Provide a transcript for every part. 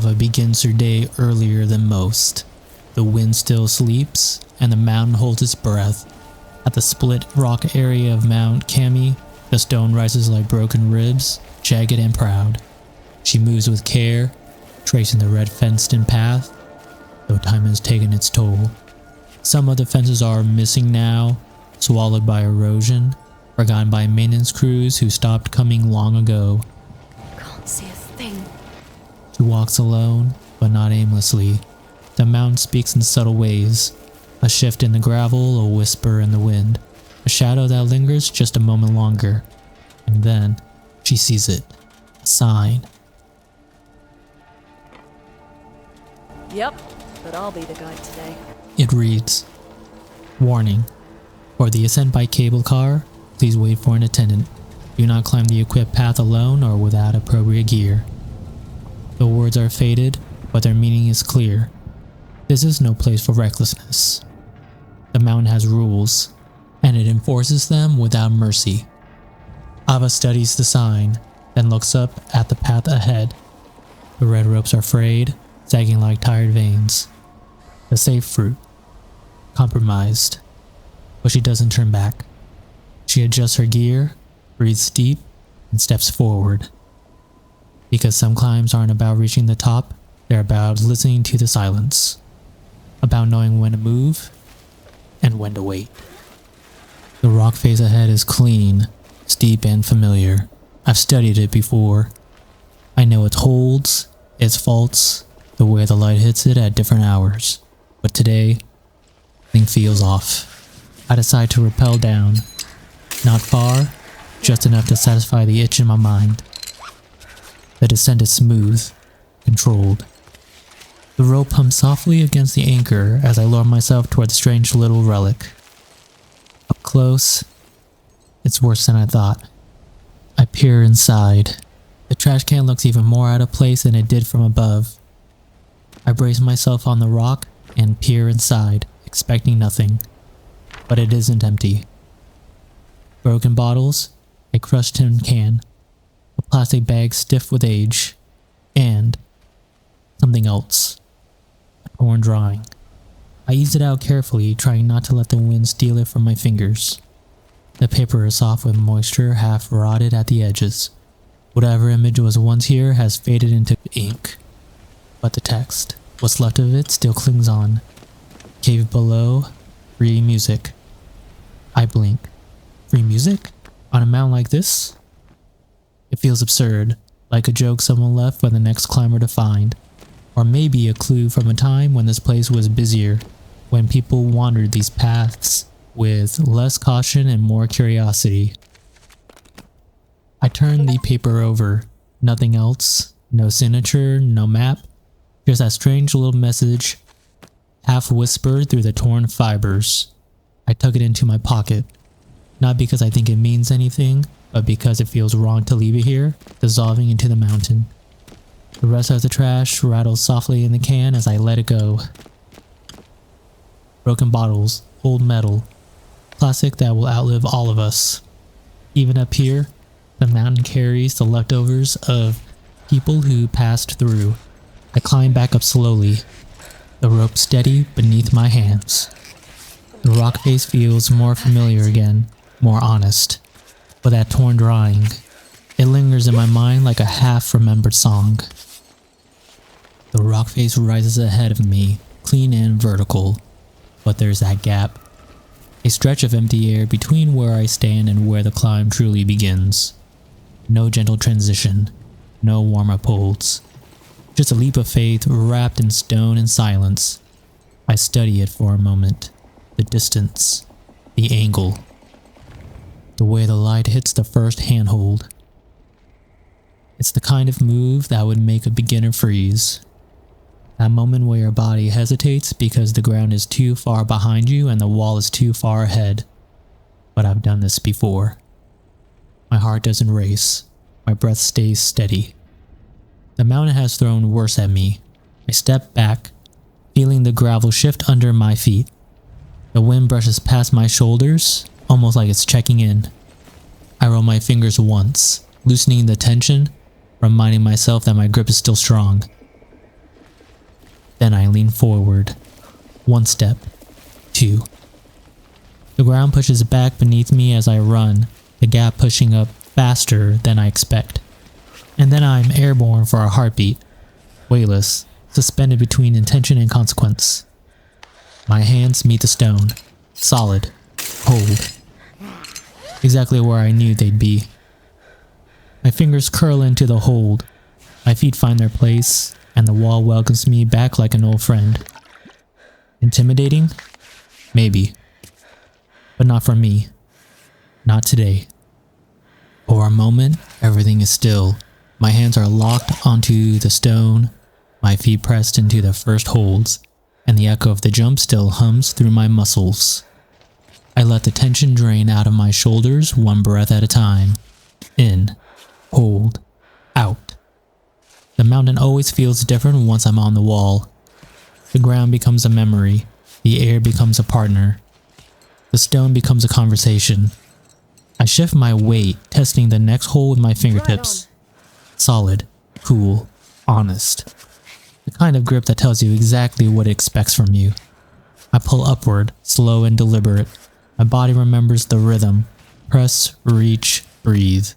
Aava begins her day earlier than most. The wind still sleeps, and the mountain holds its breath. At the split rock area of Mount Kami, the stone rises like broken ribs, jagged and proud. She moves with care, tracing the red fenced-in path, though time has taken its toll. Some of the fences are missing now, swallowed by erosion, forgotten by maintenance crews who stopped coming long ago. Can't see a thing. She walks alone, but not aimlessly. The mountain speaks in subtle ways. A shift in the gravel, a whisper in the wind. A shadow that lingers just a moment longer. And then, she sees it. A sign. Yep, but I'll be the guide today. It reads, "Warning. For the ascent by cable car, please wait for an attendant. Do not climb the equipped path alone or without appropriate gear." The words are faded, but their meaning is clear. This is no place for recklessness. The mountain has rules, and it enforces them without mercy. Aava studies the sign, then looks up at the path ahead. The red ropes are frayed, sagging like tired veins. The safe fruit. Compromised. But she doesn't turn back. She adjusts her gear, breathes deep, and steps forward. Because some climbs aren't about reaching the top, they're about listening to the silence. About knowing when to move, and when to wait. The rock face ahead is clean, steep and familiar. I've studied it before. I know its holds, its faults, the way the light hits it at different hours. But today, something feels off. I decide to rappel down. Not far, just enough to satisfy the itch in my mind. The descent is smooth, controlled. The rope hums softly against the anchor as I lower myself toward the strange little relic. Up close, it's worse than I thought. I peer inside. The trash can looks even more out of place than it did from above. I brace myself on the rock and peer inside, expecting nothing. But it isn't empty. Broken bottles, a crushed tin can, a plastic bag stiff with age, and something else. A torn drawing. I ease it out carefully, trying not to let the wind steal it from my fingers. The paper is soft with moisture, half rotted at the edges. Whatever image was once here has faded into ink. But the text, what's left of it, still clings on. Cave below, free music. I blink. Free music? On a mountain like this? It feels absurd, like a joke someone left for the next climber to find. Or maybe a clue from a time when this place was busier, when people wandered these paths with less caution and more curiosity. I turn the paper over. Nothing else. No signature, no map. Just that strange little message, half whispered through the torn fibers. I tuck it into my pocket. Not because I think it means anything, but because it feels wrong to leave it here, dissolving into the mountain. The rest of the trash rattles softly in the can as I let it go. Broken bottles, old metal, plastic that will outlive all of us. Even up here, the mountain carries the leftovers of people who passed through. I climb back up slowly, the rope steady beneath my hands. The rock face feels more familiar again, more honest. But that torn drawing, it lingers in my mind like a half-remembered song. The rock face rises ahead of me, clean and vertical. But there's that gap. A stretch of empty air between where I stand and where the climb truly begins. No gentle transition, no warm-up holds. Just a leap of faith wrapped in stone and silence. I study it for a moment. The distance, the angle, the way the light hits the first handhold. It's the kind of move that would make a beginner freeze. That moment where your body hesitates because the ground is too far behind you and the wall is too far ahead. But I've done this before. My heart doesn't race. My breath stays steady. The mountain has thrown worse at me. I step back, feeling the gravel shift under my feet. The wind brushes past my shoulders, almost like it's checking in. I roll my fingers once, loosening the tension, reminding myself that my grip is still strong. Then I lean forward. 1 step. 2. The ground pushes back beneath me as I run, the gap pushing up faster than I expect. And then I'm airborne for a heartbeat, weightless, suspended between intention and consequence. My hands meet the stone, solid, cold. Exactly where I knew they'd be. My fingers curl into the hold, my feet find their place, and the wall welcomes me back like an old friend. Intimidating? Maybe. But not for me. Not today. For a moment, everything is still. My hands are locked onto the stone, my feet pressed into the first holds, and the echo of the jump still hums through my muscles. I let the tension drain out of my shoulders 1 breath at a time. In, hold, out. The mountain always feels different once I'm on the wall. The ground becomes a memory, the air becomes a partner. The stone becomes a conversation. I shift my weight, testing the next hole with my fingertips. Solid, cool, honest. The kind of grip that tells you exactly what it expects from you. I pull upward, slow and deliberate. My body remembers the rhythm. Press, reach, breathe.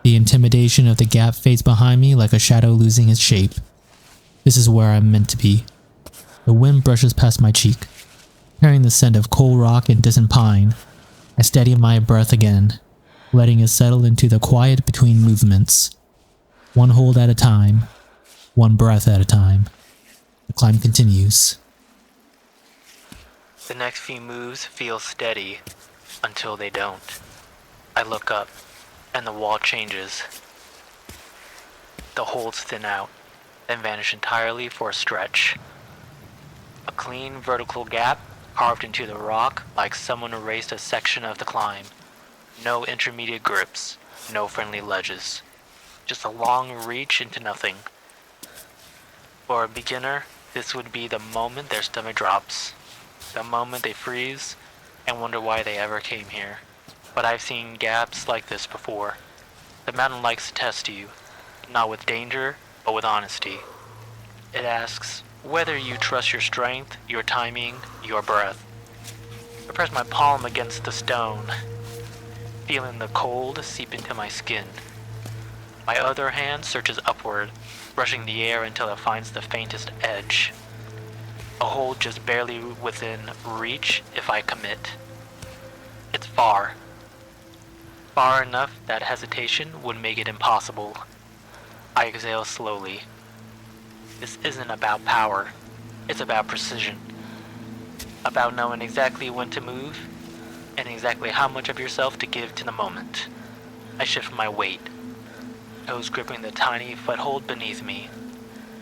The intimidation of the gap fades behind me like a shadow losing its shape. This is where I'm meant to be. The wind brushes past my cheek, carrying the scent of coal rock and distant pine. I steady my breath again, letting it settle into the quiet between movements. 1 hold at a time, 1 breath at a time. The climb continues. The next few moves feel steady until they don't. I look up, and the wall changes. The holds thin out, then vanish entirely for a stretch. A clean vertical gap carved into the rock like someone erased a section of the climb. No intermediate grips, no friendly ledges. Just a long reach into nothing. For a beginner, this would be the moment their stomach drops. The moment they freeze and wonder why they ever came here. But I've seen gaps like this before. The mountain likes to test you, not with danger, but with honesty. It asks whether you trust your strength, your timing, your breath. I press my palm against the stone, feeling the cold seep into my skin. My other hand searches upward, brushing the air until it finds the faintest edge. A hold just barely within reach if I commit. It's far. Far enough that hesitation would make it impossible. I exhale slowly. This isn't about power. It's about precision. About knowing exactly when to move and exactly how much of yourself to give to the moment. I shift my weight, toes gripping the tiny foothold beneath me.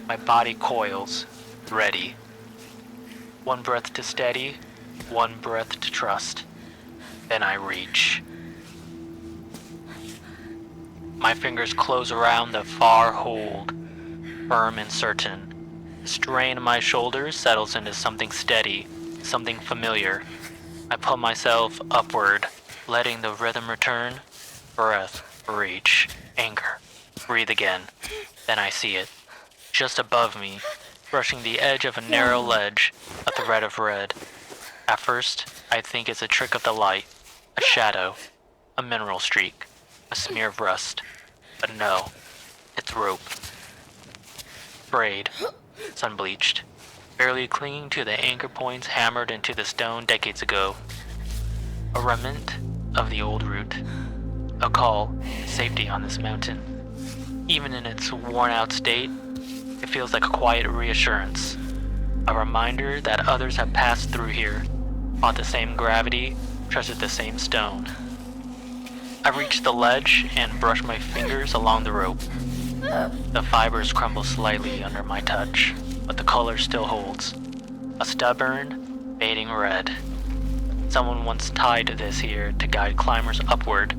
My body coils, ready. 1 breath to steady, 1 breath to trust. Then I reach. My fingers close around the far hold, firm and certain. The strain of my shoulders settles into something steady, something familiar. I pull myself upward, letting the rhythm return. Breath, reach, anchor, breathe again. Then I see it, just above me, brushing the edge of a narrow ledge, a thread of red. At first, I think it's a trick of the light, a shadow, a mineral streak, a smear of rust. But no, it's rope. Frayed, sun-bleached, barely clinging to the anchor points hammered into the stone decades ago. A remnant of the old route. A call to safety on this mountain. Even in its worn-out state, it feels like a quiet reassurance. A reminder that others have passed through here, fought the same gravity, trusted the same stone. I reach the ledge and brush my fingers along the rope. The fibers crumble slightly under my touch, but the color still holds. A stubborn, fading red. Someone once tied this here to guide climbers upward,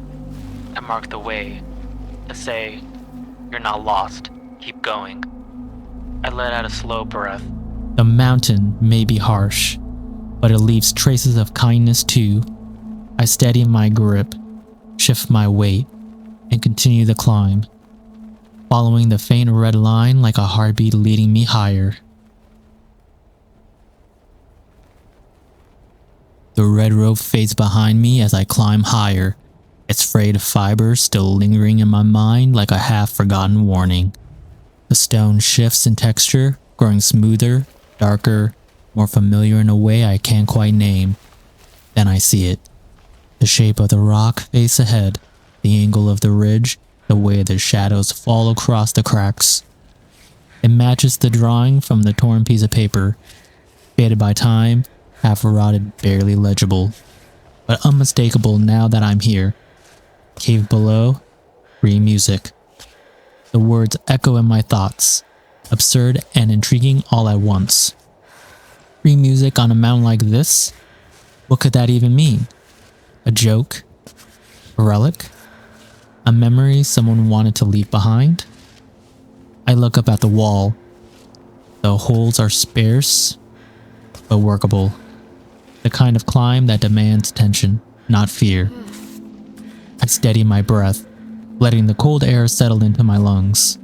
to mark the way, to say, "You're not lost, keep going." I let out a slow breath. The mountain may be harsh, but it leaves traces of kindness too. I steady my grip, shift my weight, and continue the climb, following the faint red line like a heartbeat leading me higher. The red rope fades behind me as I climb higher, its frayed fibers still lingering in my mind like a half-forgotten warning. The stone shifts in texture, growing smoother, darker, more familiar in a way I can't quite name. Then I see it. The shape of the rock face ahead, the angle of the ridge, the way the shadows fall across the cracks. It matches the drawing from the torn piece of paper, faded by time, half rotted, barely legible, but unmistakable now that I'm here. Cave below, free music. The words echo in my thoughts, absurd and intriguing all at once. Free music on a mountain like this? What could that even mean? A joke? A relic? A memory someone wanted to leave behind? I look up at the wall. The holes are sparse, but workable. The kind of climb that demands tension, not fear. I steady my breath, letting the cold air settle into my lungs.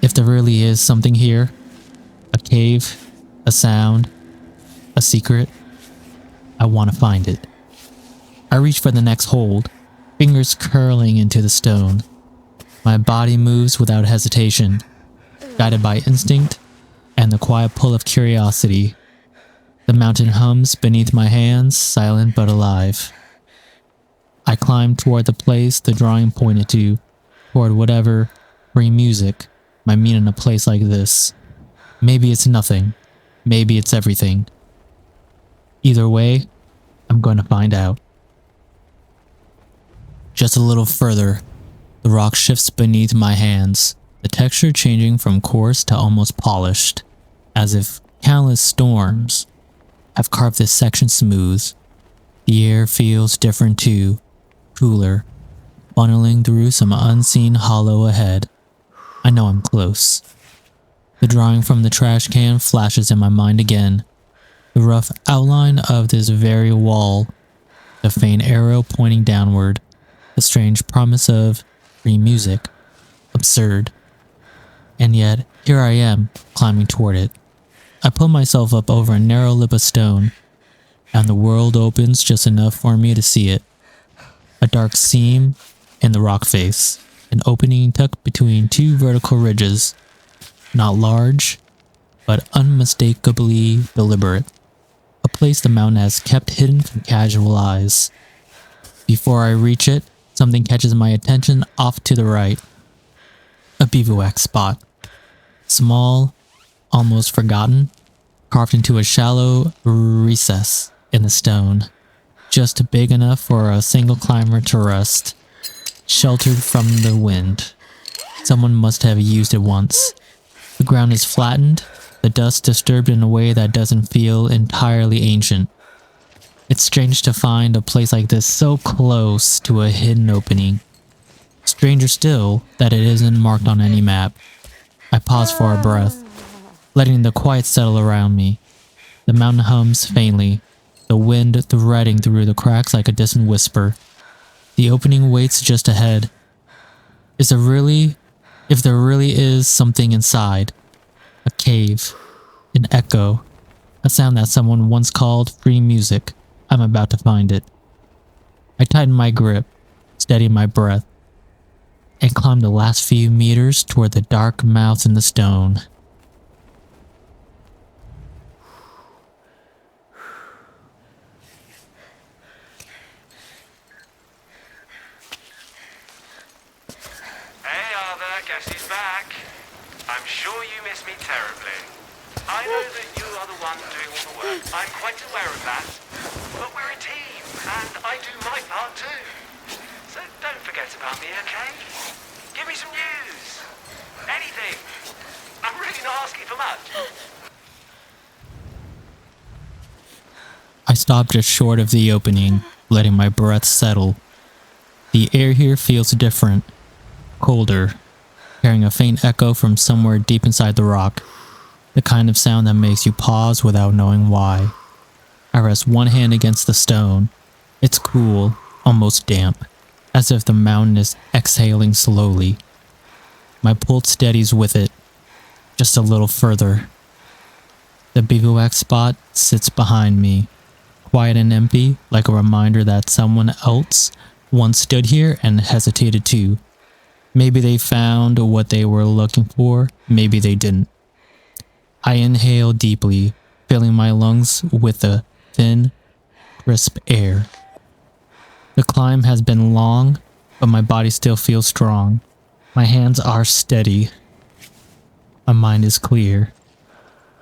If there really is something here, a cave, a sound, a secret, I want to find it. I reach for the next hold, fingers curling into the stone. My body moves without hesitation, guided by instinct and the quiet pull of curiosity. The mountain hums beneath my hands, silent but alive. I climb toward the place the drawing pointed to, toward whatever free music might mean in a place like this. Maybe it's nothing. Maybe it's everything. Either way, I'm going to find out. Just a little further, the rock shifts beneath my hands, the texture changing from coarse to almost polished, as if countless storms have carved this section smooth. The air feels different too, cooler, funneling through some unseen hollow ahead. I know I'm close. The drawing from the trash can flashes in my mind again. The rough outline of this very wall, the faint arrow pointing downward, the strange promise of free music. Absurd. And yet, here I am, climbing toward it. I pull myself up over a narrow lip of stone, and the world opens just enough for me to see it. A dark seam in the rock face, an opening tucked between two vertical ridges, not large, but unmistakably deliberate. A place the mountain has kept hidden from casual eyes. Before I reach it, something catches my attention off to the right. A bivouac spot. Small, almost forgotten, carved into a shallow recess in the stone, just big enough for a single climber to rest, sheltered from the wind. Someone must have used it once. The ground is flattened, the dust disturbed in a way that doesn't feel entirely ancient. It's strange to find a place like this so close to a hidden opening. Stranger still that it isn't marked on any map. I pause for a breath, letting the quiet settle around me. The mountain hums faintly, the wind threading through the cracks like a distant whisper. The opening waits just ahead. If there really is something inside, a cave, an echo, a sound that someone once called free music, I'm about to find it. I tighten my grip, steady my breath, and climb the last few meters toward the dark mouth in the stone. Hey Aava, guess who's back? I'm sure you miss me terribly. I know that you are the one doing all the work. I'm quite aware of that. But we're a team, and I do my part too. So don't forget about me, okay? Give me some news. Anything. I'm really not asking for much. I stop just short of the opening, letting my breath settle. The air here feels different, colder, carrying a faint echo from somewhere deep inside the rock. The kind of sound that makes you pause without knowing why. I rest one hand against the stone. It's cool, almost damp, as if the mountain is exhaling slowly. My pulse steadies with it, just a little further. The bivouac spot sits behind me, quiet and empty, like a reminder that someone else once stood here and hesitated too. Maybe they found what they were looking for, maybe they didn't. I inhale deeply, filling my lungs with the thin, crisp air. The climb has been long, but my body still feels strong. My hands are steady. My mind is clear.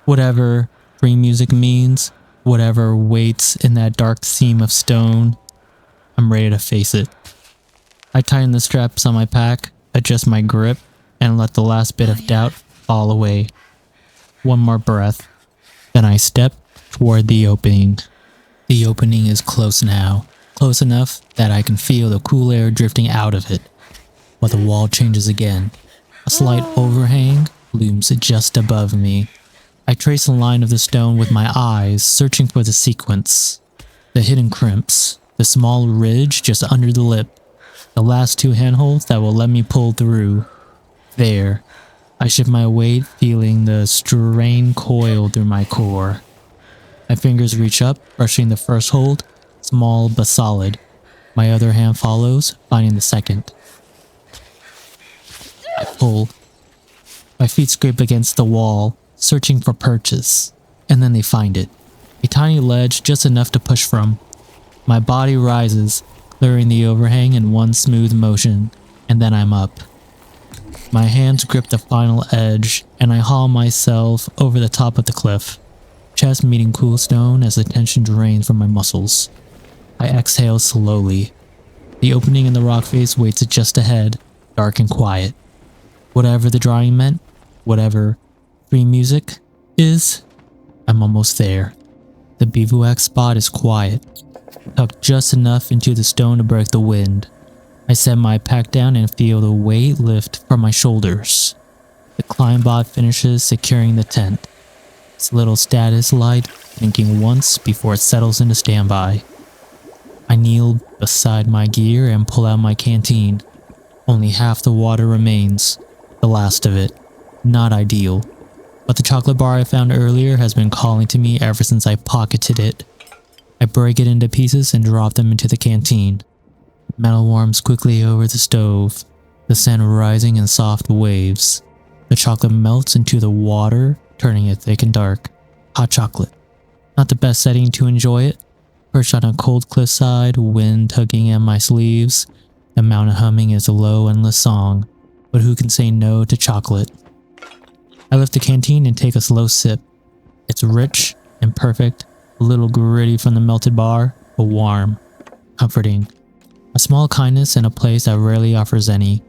Whatever free music means, whatever waits in that dark seam of stone, I'm ready to face it. I tighten the straps on my pack, adjust my grip, and let the last bit of doubt fall away. One more breath, then I step toward the opening. The opening is close now, close enough that I can feel the cool air drifting out of it. But the wall changes again. A slight overhang looms just above me. I trace the line of the stone with my eyes, searching for the sequence. The hidden crimps, the small ridge just under the lip, the last 2 handholds that will let me pull through. There. I shift my weight, feeling the strain coil through my core. My fingers reach up, brushing the first hold, small but solid. My other hand follows, finding the second. I pull. My feet scrape against the wall, searching for purchase, and then they find it. A tiny ledge just enough to push from. My body rises, clearing the overhang in one smooth motion, and then I'm up. My hands grip the final edge, and I haul myself over the top of the cliff, chest meeting cool stone as the tension drains from my muscles. I exhale slowly. The opening in the rock face waits just ahead, dark and quiet. Whatever the drawing meant, whatever free music is, I'm almost there. The bivouac spot is quiet, tucked just enough into the stone to break the wind. I set my pack down and feel the weight lift from my shoulders. The climb bot finishes securing the tent, its little status light blinking once before it settles into standby. I kneel beside my gear and pull out my canteen. Only half the water remains, the last of it. Not ideal, but the chocolate bar I found earlier has been calling to me ever since I pocketed it. I break it into pieces and drop them into the canteen. Metal warms quickly over the stove, the scent rising in soft waves. The chocolate melts into the water, turning it thick and dark. Hot chocolate. Not the best setting to enjoy it. Perched on a cold cliffside, wind tugging at my sleeves. The mountain humming is a low, endless song, but who can say no to chocolate? I lift the canteen and take a slow sip. It's rich and perfect, a little gritty from the melted bar, but warm, comforting. A small kindness in a place that rarely offers any.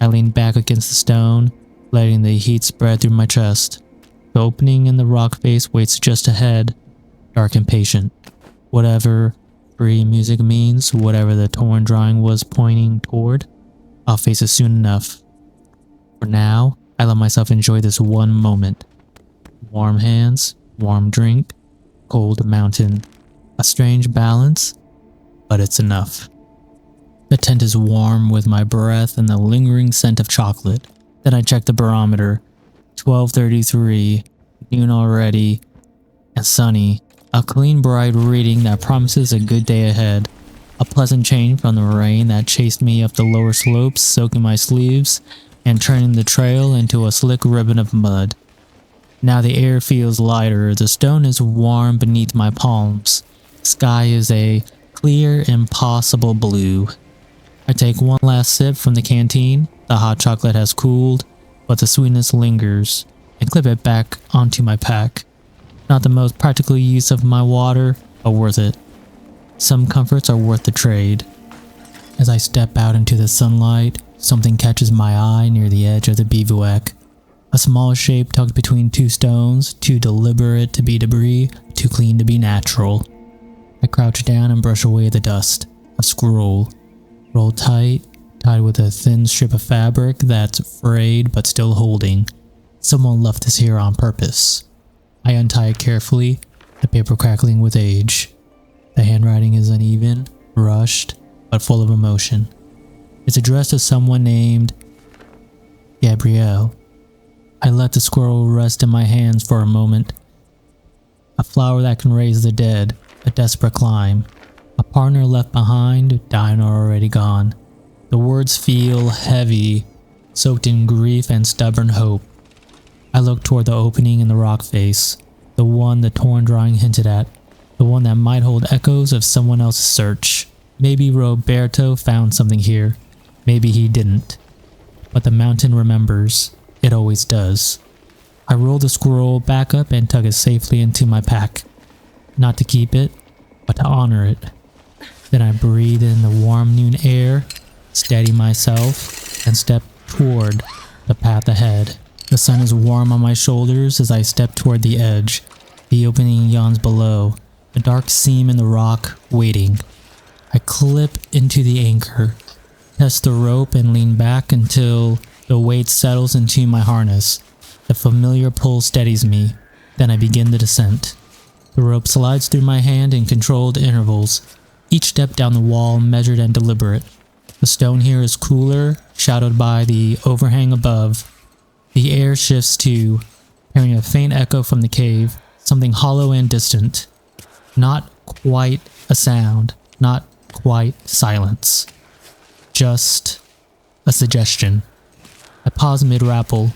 I lean back against the stone, letting the heat spread through my chest. The opening in the rock face waits just ahead, dark and patient. Whatever free music means, whatever the torn drawing was pointing toward, I'll face it soon enough. For now, I let myself enjoy this one moment. Warm hands, warm drink, cold mountain. A strange balance, but it's enough. The tent is warm with my breath and the lingering scent of chocolate. Then I check the barometer. 12:33, noon already, and sunny. A clean, bright reading that promises a good day ahead. A pleasant change from the rain that chased me up the lower slopes, soaking my sleeves and turning the trail into a slick ribbon of mud. Now the air feels lighter, the stone is warm beneath my palms. The sky is a clear, impossible blue. I take one last sip from the canteen. The hot chocolate has cooled, but the sweetness lingers, and clip it back onto my pack. Not the most practical use of my water, but worth it. Some comforts are worth the trade. As I step out into the sunlight, something catches my eye near the edge of the bivouac. A small shape tucked between 2 stones, too deliberate to be debris, too clean to be natural. I crouch down and brush away the dust. A scroll. Rolled tight, tied with a thin strip of fabric that's frayed but still holding. Someone left this here on purpose. I untie it carefully, the paper crackling with age. The handwriting is uneven, rushed, but full of emotion. It's addressed to someone named Gabrielle. I let the scroll rest in my hands for a moment. A flower that can raise the dead, a desperate climb. A partner left behind, dying or already gone. The words feel heavy, soaked in grief and stubborn hope. I look toward the opening in the rock face, the one the torn drawing hinted at, the one that might hold echoes of someone else's search. Maybe Roberto found something here, maybe he didn't. But the mountain remembers, it always does. I roll the scroll back up and tug it safely into my pack. Not to keep it, but to honor it. Then I breathe in the warm noon air, steady myself, and step toward the path ahead. The sun is warm on my shoulders as I step toward the edge. The opening yawns below, a dark seam in the rock, waiting. I clip into the anchor, test the rope and lean back until the weight settles into my harness. The familiar pull steadies me, then I begin the descent. The rope slides through my hand in controlled intervals, each step down the wall measured and deliberate. The stone here is cooler, shadowed by the overhang above. The air shifts too, hearing a faint echo from the cave, something hollow and distant. Not quite a sound, not quite silence. Just a suggestion. I pause mid-rappel,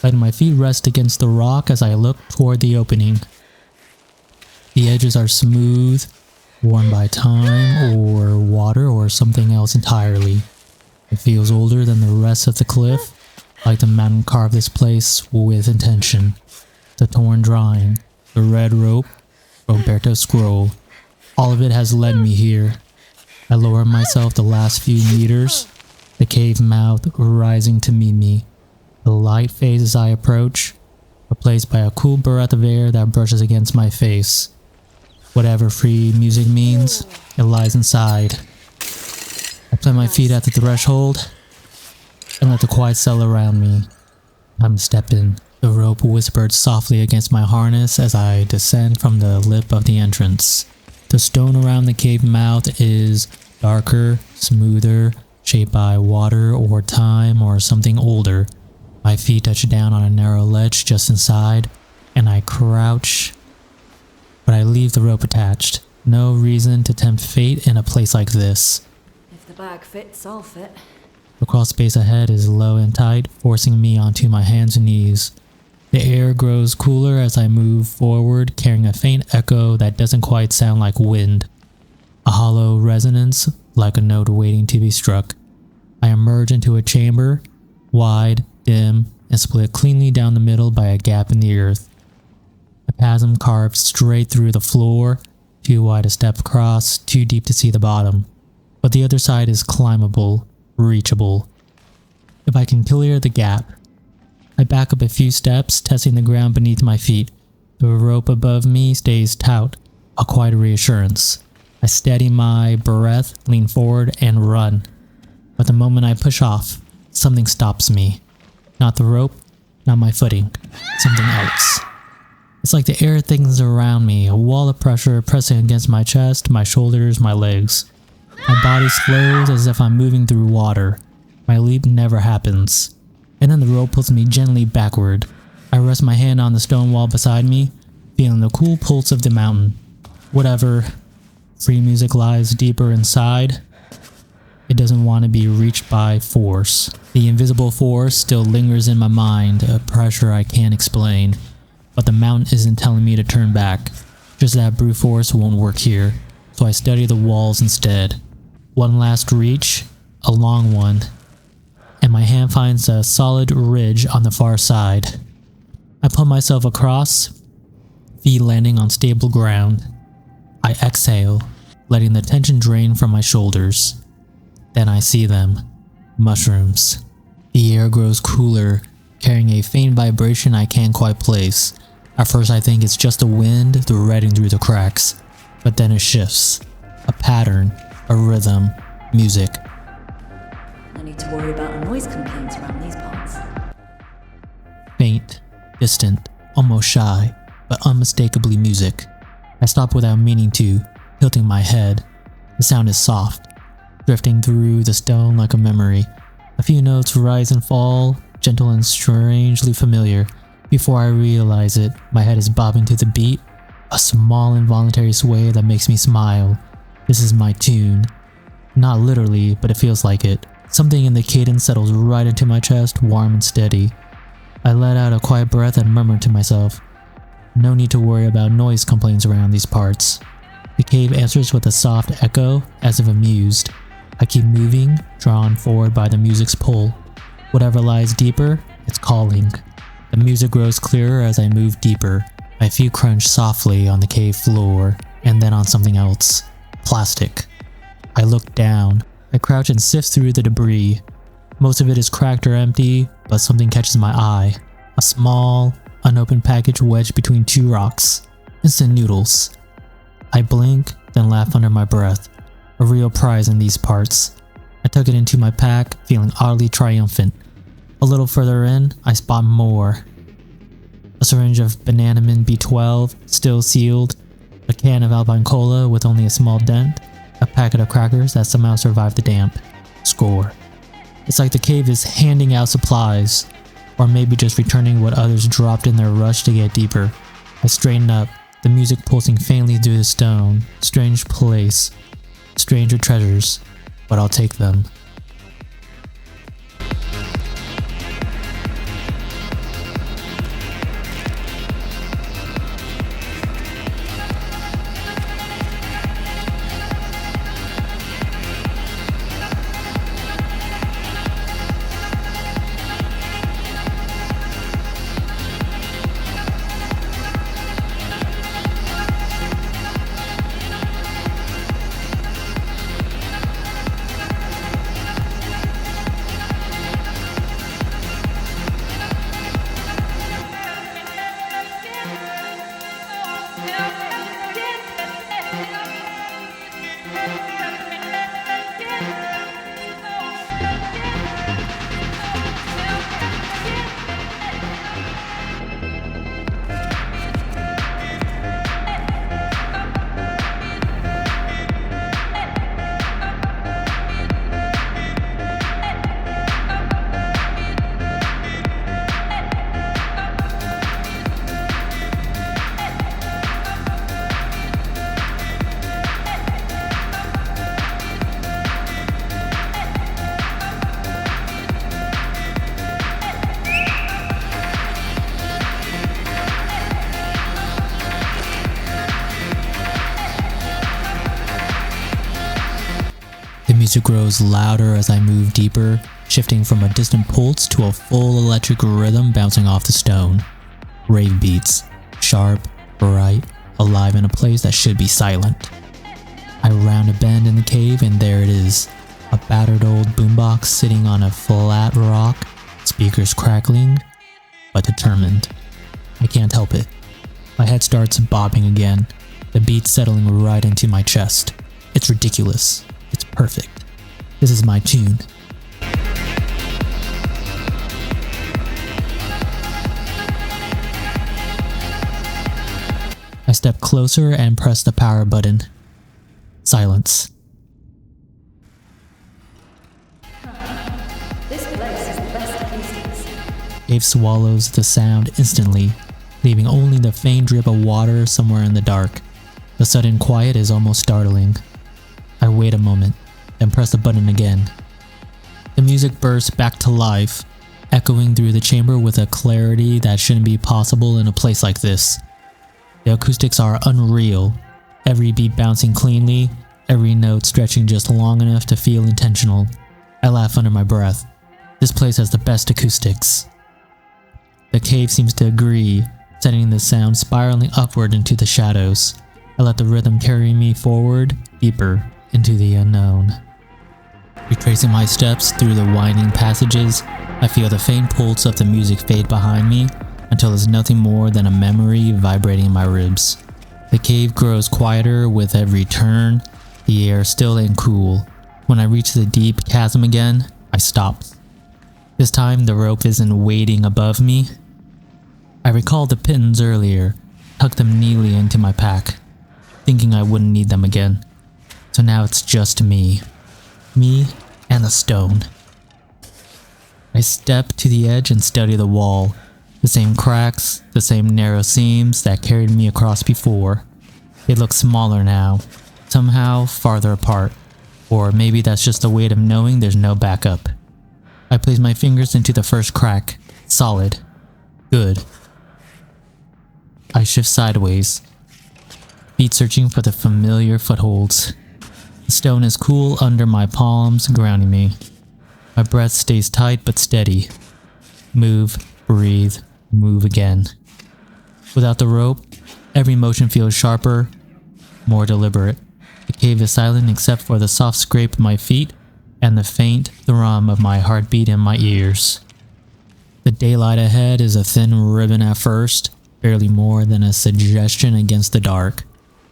letting my feet rest against the rock as I look toward the opening. The edges are smooth, worn by time or water or something else entirely. It feels older than the rest of the cliff, like the mountain carved this place with intention. The torn drawing, the red rope, Roberto's scroll, all of it has led me here. I lower myself the last few meters, the cave mouth rising to meet me. The light fades as I approach, replaced by a cool breath of air that brushes against my face. Whatever free music means, it lies inside. I plant my feet at the threshold and let the quiet settle around me. Time to step in. The rope whispered softly against my harness as I descend from the lip of the entrance. The stone around the cave mouth is darker, smoother, shaped by water or time or something older. My feet touch down on a narrow ledge just inside, and I crouch. But I leave the rope attached. No reason to tempt fate in a place like this. If the bag fits, I'll fit. The crawl space ahead is low and tight, forcing me onto my hands and knees. The air grows cooler as I move forward, carrying a faint echo that doesn't quite sound like wind. A hollow resonance, like a note waiting to be struck. I emerge into a chamber, wide, dim, and split cleanly down the middle by a gap in the earth. A chasm carved straight through the floor, too wide to step across, too deep to see the bottom. But the other side is climbable, reachable. If I can clear the gap. I back up a few steps, testing the ground beneath my feet. The rope above me stays taut, a quiet reassurance. I steady my breath, lean forward, and run. But the moment I push off, something stops me. Not the rope, not my footing, something else. It's like the air thickens around me, a wall of pressure pressing against my chest, my shoulders, my legs. My body slows as if I'm moving through water. My leap never happens. And then the rope pulls me gently backward. I rest my hand on the stone wall beside me, feeling the cool pulse of the mountain. Whatever. Free music lies deeper inside. It doesn't want to be reached by force. The invisible force still lingers in my mind, a pressure I can't explain. But the mountain isn't telling me to turn back. Just that brute force won't work here, so I study the walls instead. One last reach, a long one, and my hand finds a solid ridge on the far side. I pull myself across, feet landing on stable ground. I exhale, letting the tension drain from my shoulders. Then I see them. Mushrooms. The air grows cooler, carrying a faint vibration I can't quite place. At first I think it's just the wind threading through the cracks, but then it shifts. A pattern, a rhythm, music. No need to worry about noise complaints around these parts. Faint, distant, almost shy, but unmistakably music. I stop without meaning to, tilting my head. The sound is soft, drifting through the stone like a memory. A few notes rise and fall, gentle and strangely familiar. Before I realize it, my head is bobbing to the beat, A small involuntary sway that makes me smile. This is my tune. Not literally, but it feels like it. Something in the cadence settles right into my chest, warm and steady. I let out a quiet breath and murmured to myself, no need to worry about noise complaints around these parts. The cave answers with a soft echo, as if amused. I keep moving, drawn forward by the music's pull. Whatever lies deeper, it's calling. The music grows clearer as I move deeper. My feet crunch softly on the cave floor, and then on something else. Plastic. I look down. I crouch and sift through the debris. Most of it is cracked or empty, but something catches my eye. A small, unopened package wedged between two rocks. Instant noodles. I blink, then laugh under my breath. A real prize in these parts. I tuck it into my pack, feeling oddly triumphant. A little further in, I spot more. A syringe of Bananamin B12, still sealed. A can of Alpine Cola with only a small dent. A packet of crackers that somehow survived the damp. Score. It's like the cave is handing out supplies, or maybe just returning what others dropped in their rush to get deeper. I straighten up, the music pulsing faintly through the stone. Strange place. Stranger treasures, but I'll take them. The music grows louder as I move deeper, shifting from a distant pulse to a full electric rhythm bouncing off the stone. Rave beats, sharp, bright, alive in a place that should be silent. I round a bend in the cave and there it is, a battered old boombox sitting on a flat rock, speakers crackling, but determined. I can't help it. My head starts bobbing again, the beat settling right into my chest. It's ridiculous. It's perfect. This is my tune. I step closer and press the power button. Silence. This place is the best of pieces. Cave swallows the sound instantly, leaving only the faint drip of water somewhere in the dark. The sudden quiet is almost startling. I wait a moment, then press the button again. The music bursts back to life, echoing through the chamber with a clarity that shouldn't be possible in a place like this. The acoustics are unreal, every beat bouncing cleanly, every note stretching just long enough to feel intentional. I laugh under my breath. This place has the best acoustics. The cave seems to agree, sending the sound spiraling upward into the shadows. I let the rhythm carry me forward, deeper into the unknown. Retracing my steps through the winding passages, I feel the faint pulse of the music fade behind me until there's nothing more than a memory vibrating in my ribs. The cave grows quieter with every turn, the air still and cool. When I reach the deep chasm again, I stop. This time the rope isn't waiting above me. I recall the pins earlier, tucked them neatly into my pack, thinking I wouldn't need them again. So now it's just me. Me and the stone. I step to the edge and study the wall. The same cracks, the same narrow seams that carried me across before. They look smaller now, somehow farther apart. Or maybe that's just a way of knowing there's no backup. I place my fingers into the first crack. Solid. Good. I shift sideways, feet searching for the familiar footholds. The stone is cool under my palms, grounding me. My breath stays tight but steady. Move, breathe, move again. Without the rope, every motion feels sharper, more deliberate. The cave is silent except for the soft scrape of my feet and the faint thrum of my heartbeat in my ears. The daylight ahead is a thin ribbon at first, barely more than a suggestion against the dark.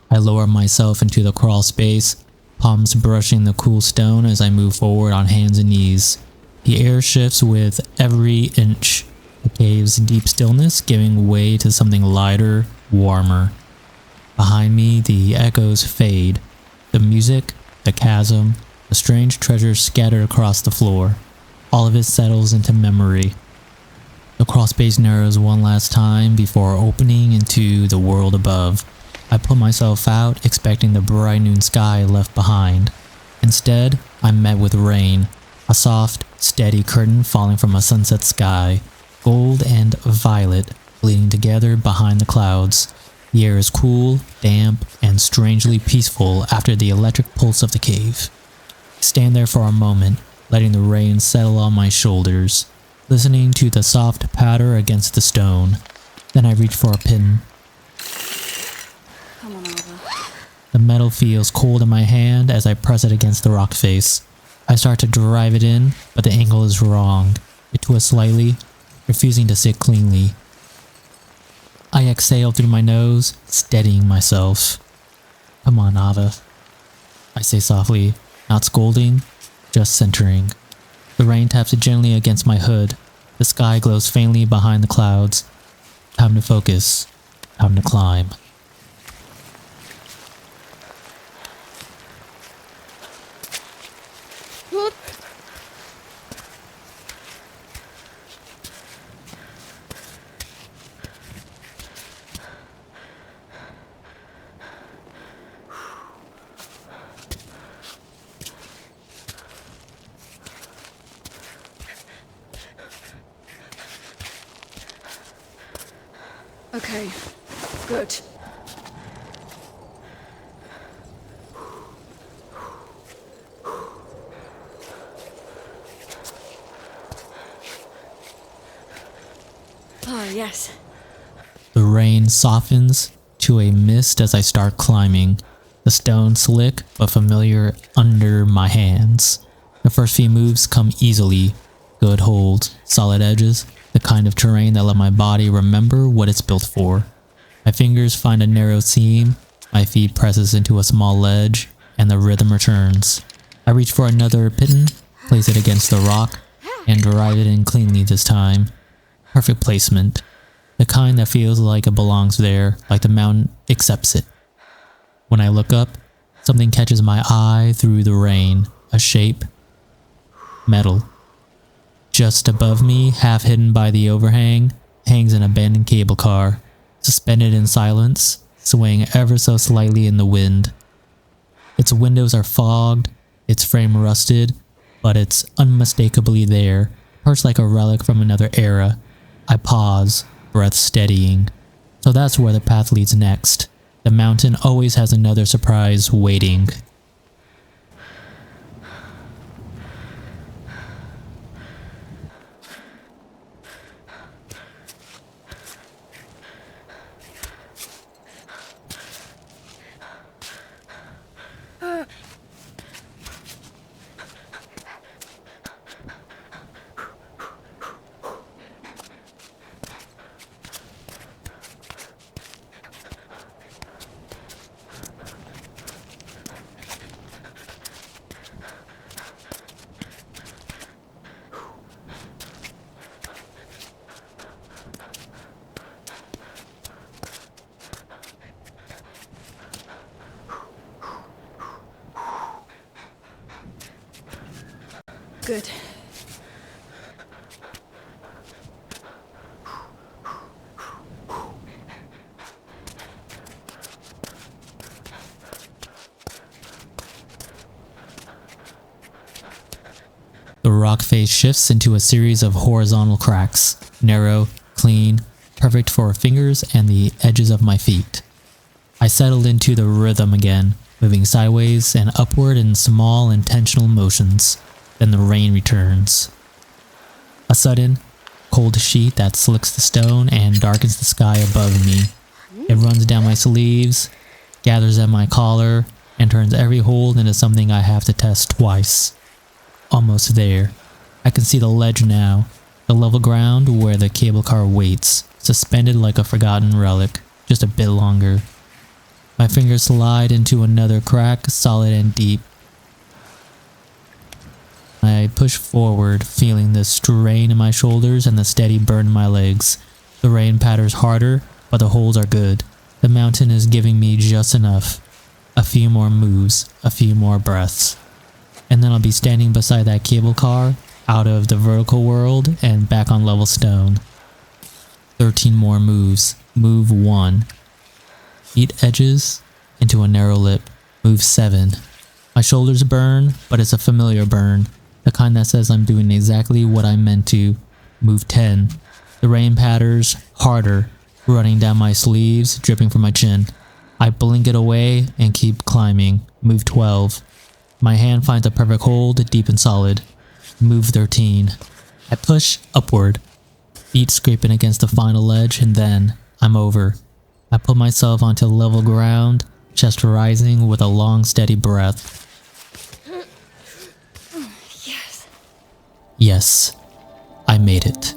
I lower myself into the crawl space, palms brushing the cool stone as I move forward on hands and knees. The air shifts with every inch, the cave's deep stillness giving way to something lighter, warmer. Behind me, the echoes fade. The music, the chasm, the strange treasures scattered across the floor. All of it settles into memory. The crawl space narrows one last time before opening into the world above. I pull myself out, expecting the bright noon sky left behind. Instead, I'm met with rain, a soft, steady curtain falling from a sunset sky, gold and violet bleeding together behind the clouds. The air is cool, damp, and strangely peaceful after the electric pulse of the cave. I stand there for a moment, letting the rain settle on my shoulders, listening to the soft patter against the stone. Then I reach for a pin. Come on, Aava. The metal feels cold in my hand as I press it against the rock face. I start to drive it in, but the angle is wrong. It twists slightly, refusing to sit cleanly. I exhale through my nose, steadying myself. Come on, Aava, I say softly, not scolding, just centering. The rain taps gently against my hood. The sky glows faintly behind the clouds. Time to focus. Time to climb. Whoop. Okay, good. Ah, yes. The rain softens to a mist as I start climbing, the stone slick but familiar under my hands. The first few moves come easily, good holds, solid edges, the kind of terrain that let my body remember what it's built for. My fingers find a narrow seam, my feet presses into a small ledge, and the rhythm returns. I reach for another pitten, place it against the rock, and drive it in cleanly this time. Perfect placement. The kind that feels like it belongs there, like the mountain accepts it. When I look up, something catches my eye through the rain, a shape. Metal. Just above me, half hidden by the overhang, hangs an abandoned cable car, suspended in silence, swaying ever so slightly in the wind. Its windows are fogged, its frame rusted, but it's unmistakably there, perched like a relic from another era. I pause, breath steadying. So that's where the path leads next. The mountain always has another surprise waiting. Good. rock face shifts into a series of horizontal cracks, narrow, clean, perfect for fingers and the edges of my feet. I settled into the rhythm again, moving sideways and upward in small intentional motions. Then the rain returns. A sudden, cold sheet that slicks the stone and darkens the sky above me. It runs down my sleeves, gathers at my collar, and turns every hold into something I have to test twice. Almost there. I can see the ledge now, the level ground where the cable car waits, suspended like a forgotten relic, just a bit longer. My fingers slide into another crack, solid and deep. I push forward, feeling the strain in my shoulders and the steady burn in my legs. The rain patters harder, but the holds are good. The mountain is giving me just enough. A few more moves, a few more breaths. And then I'll be standing beside that cable car, out of the vertical world and back on level stone. 13 more moves. Move 1. Meet edges into a narrow lip. Move 7. My shoulders burn, but it's a familiar burn. The kind that says I'm doing exactly what I meant to. Move 10. The rain patters harder, running down my sleeves, dripping from my chin. I blink it away and keep climbing. Move 12. My hand finds a perfect hold, deep and solid. Move 13. I push upward, feet scraping against the final ledge, and then I'm over. I put myself onto level ground, chest rising with a long, steady breath. Yes. Yes, I made it.